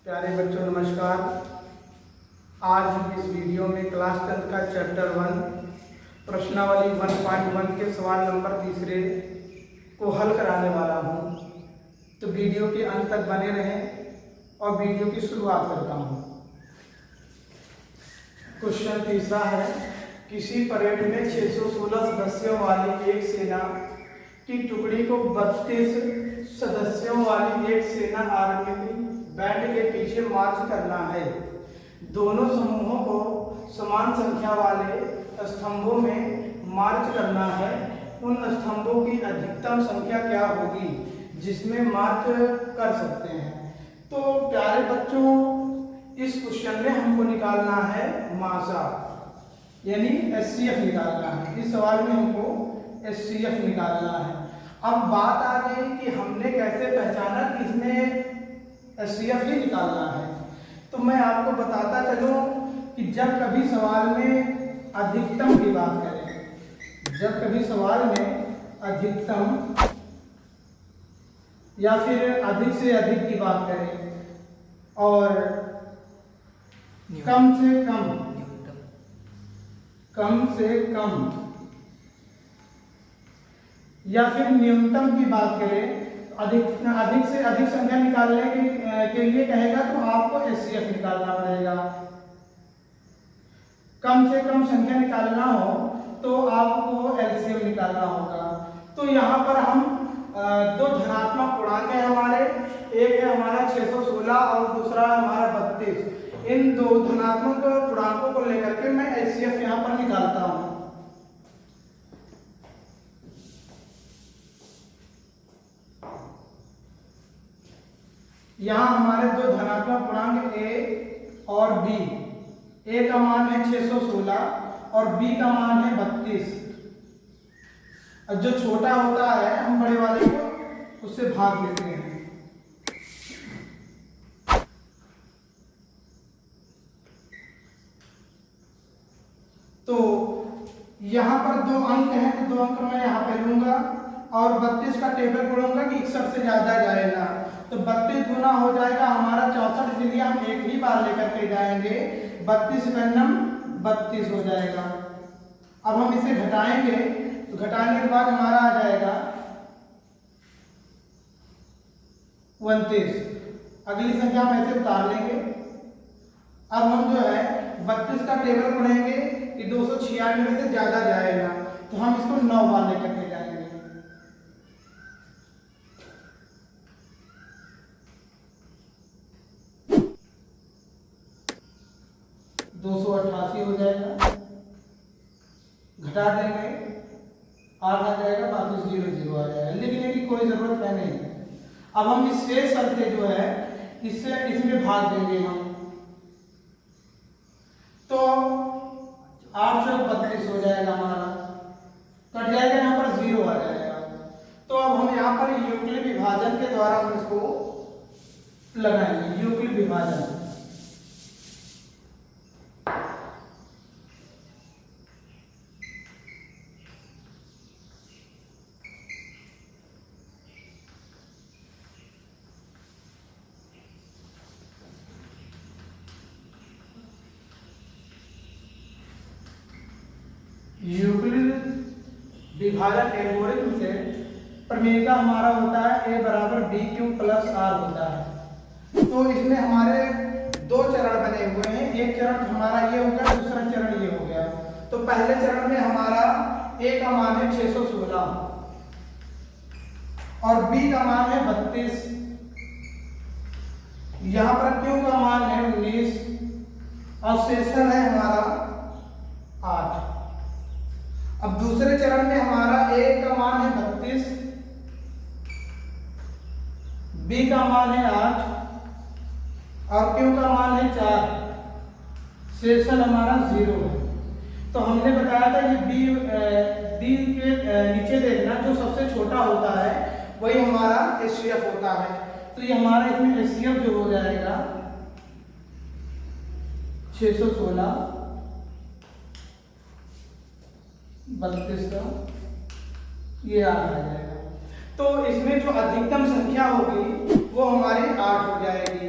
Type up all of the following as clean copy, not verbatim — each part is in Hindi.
प्यारे बच्चों नमस्कार। आज हम इस वीडियो में क्लास 10 का चैप्टर 1 प्रश्नावली 1.1 के सवाल नंबर 3 को हल कराने वाला हूँ। तो वीडियो के अंत तक बने रहें और वीडियो की शुरुआत करता हूँ। क्वेश्चन तीसरा है, किसी परेड में 616 सदस्यों वाली एक सेना की टुकड़ी को 32 सदस्यों वाली एक सेना आर्मी बैंड के पीछे मार्च करना है। दोनों समूहों को समान संख्या वाले स्तंभों में मार्च करना है। उन स्तंभों की अधिकतम संख्या क्या होगी जिसमें मार्च कर सकते हैं। तो प्यारे बच्चों, इस क्वेश्चन में हमको निकालना है मासा यानी एचसीएफ निकालना है। इस सवाल में हमको एचसीएफ निकालना है। अब बात आ गई कि हमने कैसे पहचाना कि इसमें एचसीएफ ही निकालना है। तो मैं आपको बताता चलूं कि जब कभी सवाल में अधिकतम की बात करें, जब कभी सवाल में अधिकतम या फिर अधिक से अधिक की बात करें और कम से कम या फिर न्यूनतम की बात करें, अधिक से अधिक संख्या निकालने के लिए कहेगा तो आपको एचसीएफ निकालना पड़ेगा। कम से कम संख्या निकालना हो तो आपको एलसीएम निकालना होगा। तो यहाँ पर हम दो धनात्मक पूर्णांक है हमारे, एक है हमारा 616 और दूसरा है हमारा 32। इन दो धनात्मक पूर्णांकों को लेकर के मैं एचसीएफ यहाँ पर निकालता हूँ। यहाँ हमारे दो धनात्मक पूर्णांक a और b, a का मान है 616 और b का मान है 32। अब जो छोटा होता है हम बड़े वाले को उससे भाग लेते हैं। तो यहाँ पर दो अंक हैं तो दो अंक मैं यहाँ पे लूंगा और 32 का टेबल पढ़ूंगा कि 61 से ज्यादा जाएगा तो 32 गुना हो जाएगा हमारा 64, इसलिए हम एक ही बार लेकर के जाएंगे। 32 रैंडम 32 हो जाएगा। अब हम इसे घटाएंगे तो घटाने के बाद हमारा आ जाएगा 29। अगली संख्या हम ऐसे उतार लेंगे। अब हम जो है 32 का टेबल पढ़ेंगे कि 296 से ज्यादा जाएगा तो हम इसको 9 बार लेकर के जाएंगे। 288 हो जाएगा, घटा देंगे 8 आ जाएगा, बाकी 0 0 आ जाएगा। लिखने की कोई जरूरत है नहीं। अब हम इस शेष संख्या जो है इसमें भाग देंगे हम, तो 8 से 32 हो जाएगा हमारा, कट जाएगा, यहाँ पर 0 आ जाएगा। तो अब हम यहाँ पर यूक्लिड विभाजन के द्वारा हम इसको लगाएंगे। यूक्लिड विभाजन विभाजन एल्गोरिथम से प्रमेय हमारा होता है a बराबर b³ प्लस r होता है। तो इसमें हमारे दो चरण बने हुए हैं, एक चरण हमारा ये हो गया, दूसरा चरण ये हो गया। तो पहले चरण में हमारा a का मान है 616 और b का मान है 32। यहाँ पर q का मान है 19 और शेषन है हमारा 8। अब दूसरे चरण में हमारा a का मान है 32, b का मान है 8 और q का मान है 4, शेषन हमारा 0 है। तो हमने बताया था कि b के नीचे देखना, जो सबसे छोटा होता है वही हमारा एचसीएफ होता है। तो ये हमारा इसमें एचसीएफ जो हो जाएगा 616 32 का ये 8 आ जाएगा। तो इसमें जो अधिकतम संख्या होगी वो हमारी 8 हो जाएगी।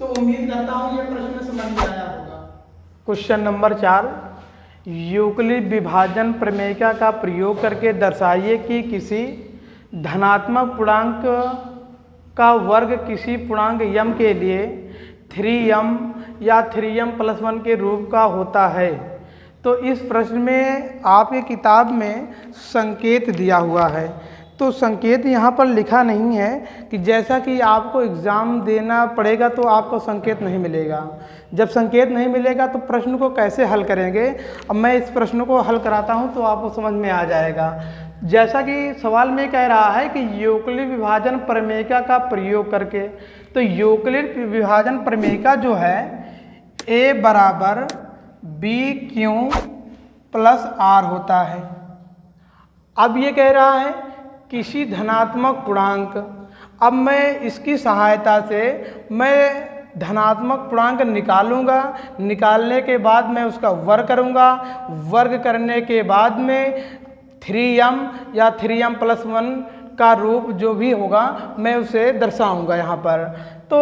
तो उम्मीद करता हूँ ये प्रश्न समझ में आया होगा। क्वेश्चन नंबर 4, यूक्लिड विभाजन प्रमेयिका का प्रयोग करके दर्शाइए कि किसी धनात्मक पूर्णांक का वर्ग किसी पूर्णांक m के लिए 3m या 3m+1 के रूप का होता है। तो इस प्रश्न में आपके किताब में संकेत दिया हुआ है, तो संकेत यहाँ पर लिखा नहीं है कि जैसा कि आपको एग्ज़ाम देना पड़ेगा तो आपको संकेत नहीं मिलेगा। जब संकेत नहीं मिलेगा तो प्रश्न को कैसे हल करेंगे। अब मैं इस प्रश्न को हल कराता हूँ तो आपको समझ में आ जाएगा। जैसा कि सवाल में कह रहा है कि यूक्लिड विभाजन प्रमेयिका का प्रयोग करके, तो यूक्लिड विभाजन प्रमेयिका जो है a बराबर BQ प्लस R होता है। अब ये कह रहा है किसी धनात्मक पूर्णांक, अब मैं इसकी सहायता से मैं धनात्मक पूर्णांक निकालूंगा, निकालने के बाद मैं उसका वर्ग करूंगा, वर्ग करने के बाद में 3m या 3m+1 का रूप जो भी होगा मैं उसे दर्शाऊंगा यहाँ पर। तो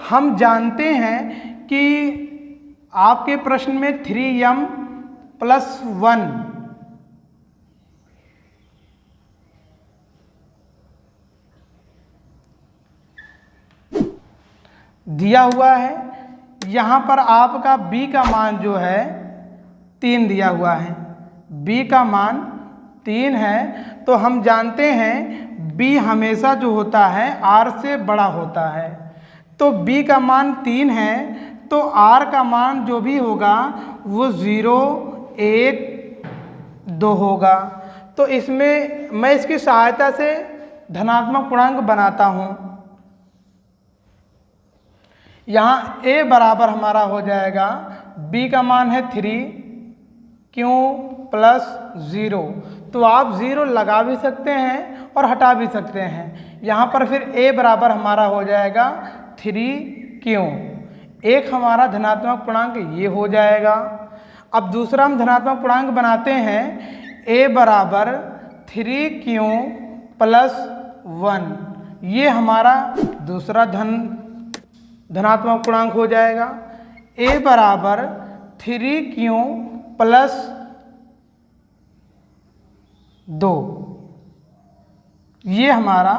हम जानते हैं कि आपके प्रश्न में 3m+1 दिया हुआ है। यहाँ पर आपका b का मान जो है 3 दिया हुआ है, b का मान 3 है। तो हम जानते हैं b हमेशा जो होता है r से बड़ा होता है। तो b का मान 3 है तो r का मान जो भी होगा वो 0, 1, 2 होगा। तो इसमें मैं इसकी सहायता से धनात्मक पूर्णांक बनाता हूँ। यहाँ a बराबर हमारा हो जाएगा, b का मान है 3q प्लस 0। तो आप 0 लगा भी सकते हैं और हटा भी सकते हैं। यहाँ पर फिर a बराबर हमारा हो जाएगा 3q। एक हमारा धनात्मक पूर्णांक ये हो जाएगा। अब दूसरा हम धनात्मक पूर्णांक बनाते हैं, a बराबर 3q प्लस 1। ये हमारा दूसरा धनात्मक पूर्णांक हो जाएगा। a बराबर 3q प्लस 2, ये हमारा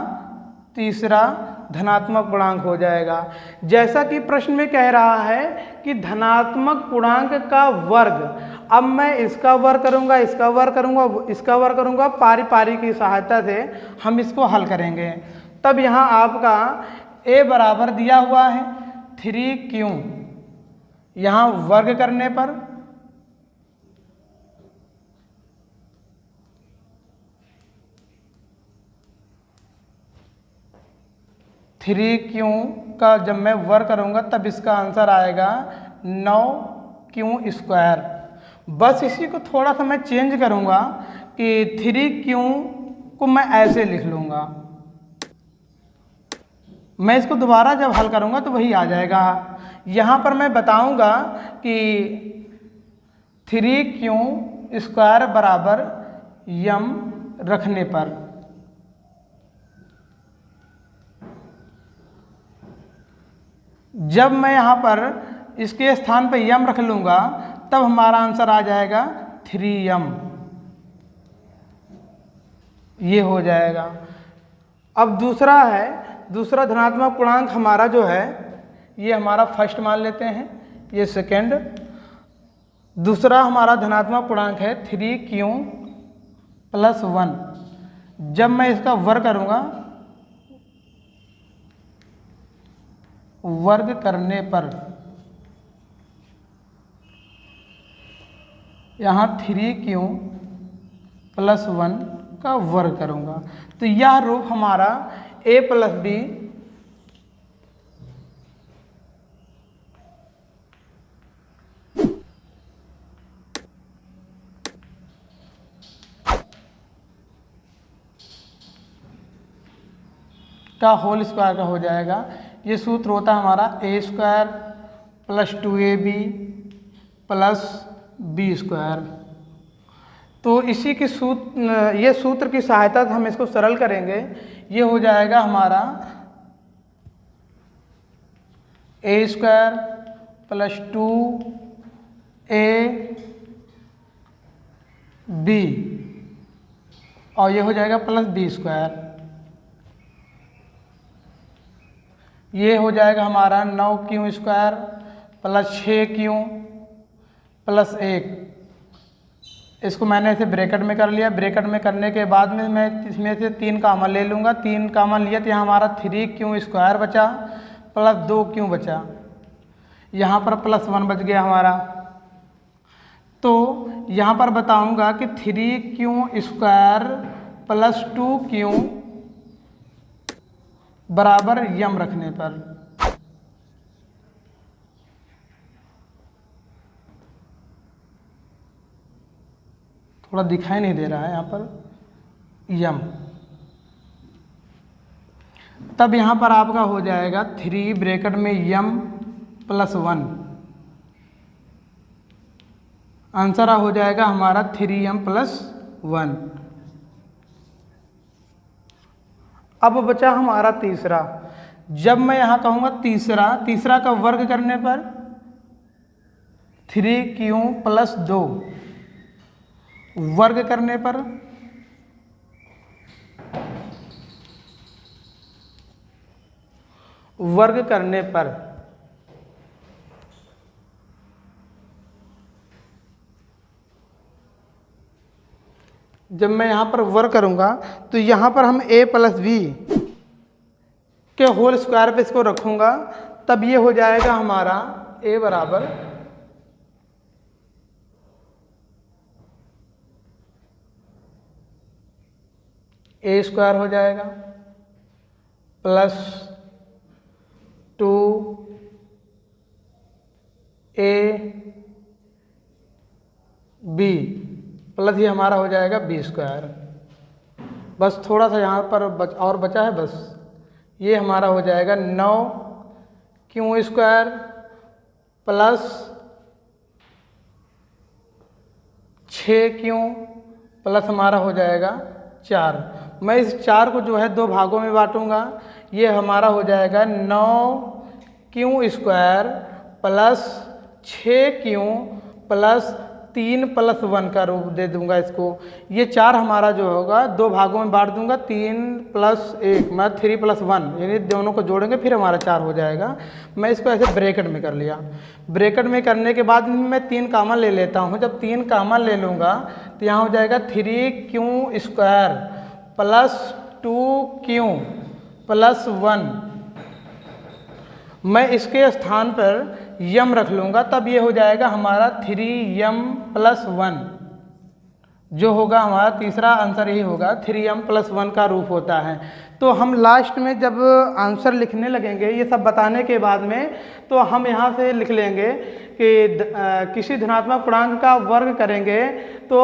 तीसरा धनात्मक पूर्णांक हो जाएगा। जैसा कि प्रश्न में कह रहा है कि धनात्मक पूर्णांक का वर्ग, अब मैं इसका वर्ग करूंगा, इसका वर्ग करूंगा, इसका वर्ग करूंगा, पारी पारी की सहायता से हम इसको हल करेंगे। तब यहाँ आपका a बराबर दिया हुआ है 3q, यहाँ वर्ग करने पर 3q का जब मैं वर्ग करूँगा तब इसका आंसर आएगा 9q²। बस इसी को थोड़ा सा मैं चेंज करूँगा कि 3q को मैं ऐसे लिख लूँगा। मैं इसको दोबारा जब हल करूँगा तो वही आ जाएगा। यहाँ पर मैं बताऊँगा कि 3q² बराबर m रखने पर जब मैं यहाँ पर इसके स्थान पर m रख लूँगा तब हमारा आंसर आ जाएगा 3m, ये हो जाएगा। अब दूसरा है, दूसरा धनात्मक पूर्णांक हमारा जो है ये हमारा फर्स्ट मान लेते हैं, ये सेकेंड। दूसरा हमारा धनात्मक पूर्णांक है 3q प्लस 1। जब मैं इसका वर्ग करूँगा, वर्ग करने पर यहाँ 3q प्लस 1 का वर्ग करूँगा तो यह रूप हमारा a प्लस b का होल स्क्वायर का हो जाएगा। ये सूत्र होता है हमारा a² plus 2ab plus b²। तो इसी की ये सूत्र की सहायता से हम इसको सरल करेंगे। ये हो जाएगा हमारा ए स्क्वायर प्लस 2 ए बी और ये हो जाएगा प्लस बी स्क्वायर। ये हो जाएगा हमारा 9 स्क्वायर प्लस 6 प्लस 1। इसको मैंने ऐसे ब्रैकेट में कर लिया। ब्रैकेट में करने के बाद में मैं इसमें से 3 कॉमन ले लूँगा। 3 कॉमन लिया तो यहाँ हमारा 3 स्क्वायर बचा प्लस 2 बचा, यहाँ पर प्लस 1 बच गया हमारा। तो यहाँ पर बताऊँगा कि 3 स्क्वायर प्लस 2 बराबर यम रखने पर थोड़ा दिखाई नहीं दे रहा है यहाँ पर यम, तब यहाँ पर आपका हो जाएगा 3 ब्रैकेट में यम प्लस 1। आंसर हो जाएगा हमारा 3m प्लस 1। अब बचा हमारा तीसरा। जब मैं यहाँ कहूँगा तीसरा का वर्ग करने पर 3q प्लस 2 वर्ग करने पर जब मैं यहाँ पर वर्ग करूँगा तो यहाँ पर हम a प्लस बी के होल स्क्वायर पे इसको रखूँगा, तब ये हो जाएगा हमारा a बराबर a स्क्वायर हो जाएगा प्लस 2ab प्लस ये हमारा हो जाएगा बी स्क्वायर। बस थोड़ा सा यहाँ पर बचा है, बस ये हमारा हो जाएगा 9q square plus 6q plus हमारा हो जाएगा 4। मैं इस 4 को जो है 2 भागों में बांटूंगा। ये हमारा हो जाएगा 9q square plus 6q plus 3 plus 1 का रूप दे दूंगा इसको। ये 4 हमारा जो होगा 2 भागों में बांट दूंगा, 3 प्लस 1 मैं 3 प्लस 1 यानी दोनों को जोड़ेंगे फिर हमारा 4 हो जाएगा। मैं इसको ऐसे ब्रैकेट में कर लिया। ब्रैकेट में करने के बाद मैं 3 कॉमन ले लेता हूँ। जब 3 कॉमन ले लूँगा तो यहाँ हो जाएगा 3q square plus 2q plus 1। मैं इसके स्थान पर यम रख लूँगा, तब ये हो जाएगा हमारा 3m प्लस 1। जो होगा हमारा तीसरा आंसर ही होगा, 3m प्लस 1 का रूप होता है। तो हम लास्ट में जब आंसर लिखने लगेंगे ये सब बताने के बाद में, तो हम यहाँ से लिख लेंगे कि किसी धनात्मक पूर्णांक का वर्ग करेंगे तो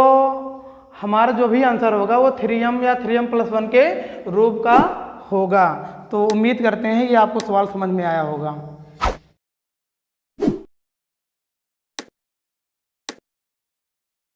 हमारा जो भी आंसर होगा वो 3m या 3m प्लस 1 के रूप का होगा। तो उम्मीद करते हैं ये आपको सवाल समझ में आया होगा।